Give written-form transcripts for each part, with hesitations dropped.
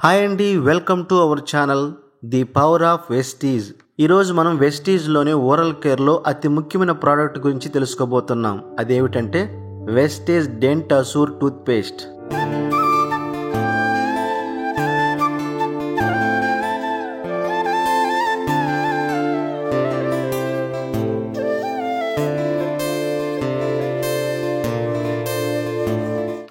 Hi అండి, welcome to our channel the power of Vestige. ఈరోజు మనం వెస్టీజ్లోని ఓరల్ కేర్లో అతి ముఖ్యమైన ప్రోడక్ట్ గురించి తెలుసుకోబోతున్నాం. అదేమిటంటే వెస్టీజ్ డెంట్ అసూర్ టూత్ పేస్ట్.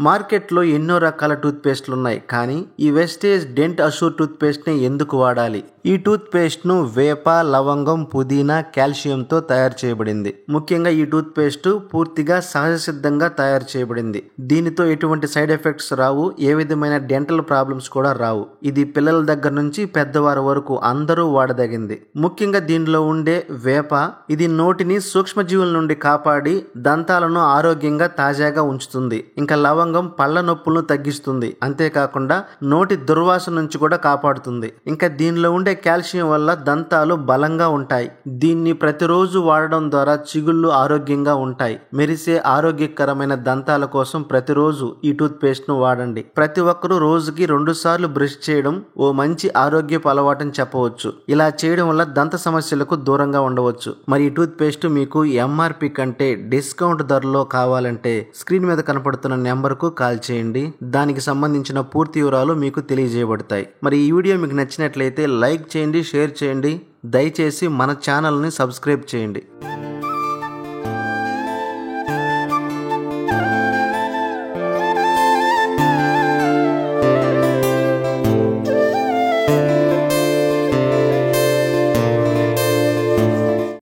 మార్కెట్లో ఎన్నో రకాల టూత్ పేస్ట్లు ఉన్నాయి, కానీ ఈ వెస్టీజ్ డెంట్ అసూర్ టూత్ పేస్ట్ని ఎందుకు వాడాలి? ఈ టూత్ పేస్ట్ను వేప, లవంగం, పుదీనా, కాల్షియంతో తయారు చేయబడింది. ముఖ్యంగా ఈ టూత్ పేస్ట్ పూర్తిగా సహజ సిద్ధంగా తయారు చేయబడింది. దీనితో ఎటువంటి సైడ్ ఎఫెక్ట్స్ రావు, ఏ విధమైన డెంటల్ ప్రాబ్లమ్స్ కూడా రావు. ఇది పిల్లల దగ్గర నుంచి పెద్దవారి వరకు అందరూ వాడదగింది. ముఖ్యంగా దీనిలో ఉండే వేప, ఇది నోటిని సూక్ష్మజీవుల నుండి కాపాడి దంతాలను ఆరోగ్యంగా తాజాగా ఉంచుతుంది. ఇంకా లవంగం పళ్ళ నొప్పులను తగ్గిస్తుంది, అంతేకాకుండా నోటి దుర్వాసన నుంచి కూడా కాపాడుతుంది. ఇంకా దీనిలో ఉండే కాల్షియం వల్ల దంతాలు బలంగా ఉంటాయి. దీన్ని ప్రతిరోజు వాడడం ద్వారా చిగుళ్ళు ఆరోగ్యంగా ఉంటాయి. మెరిసే ఆరోగ్యకరమైన దంతాల కోసం ప్రతిరోజు ఈ టూత్ పేస్ట్ ను వాడండి. ప్రతి ఒక్కరూ రోజుకి 2 సార్లు బ్రష్ చేయడం ఓ మంచి ఆరోగ్యపు అలవాటని చెప్పవచ్చు. ఇలా చేయడం వల్ల దంత సమస్యలకు దూరంగా ఉండవచ్చు. మరి ఈ టూత్ పేస్ట్ మీకు ఎంఆర్పి కంటే డిస్కౌంట్ ధరలో కావాలంటే స్క్రీన్ మీద కనపడుతున్న నెంబర్కు కాల్ చేయండి. దానికి సంబంధించిన పూర్తి వివరాలు మీకు తెలియజేయబడతాయి. మరి ఈ వీడియో మీకు నచ్చినట్లయితే లైక్ చేయండి, షేర్ చేయండి. దయచేసి మన ఛానల్ని సబ్స్క్రైబ్ చేయండి.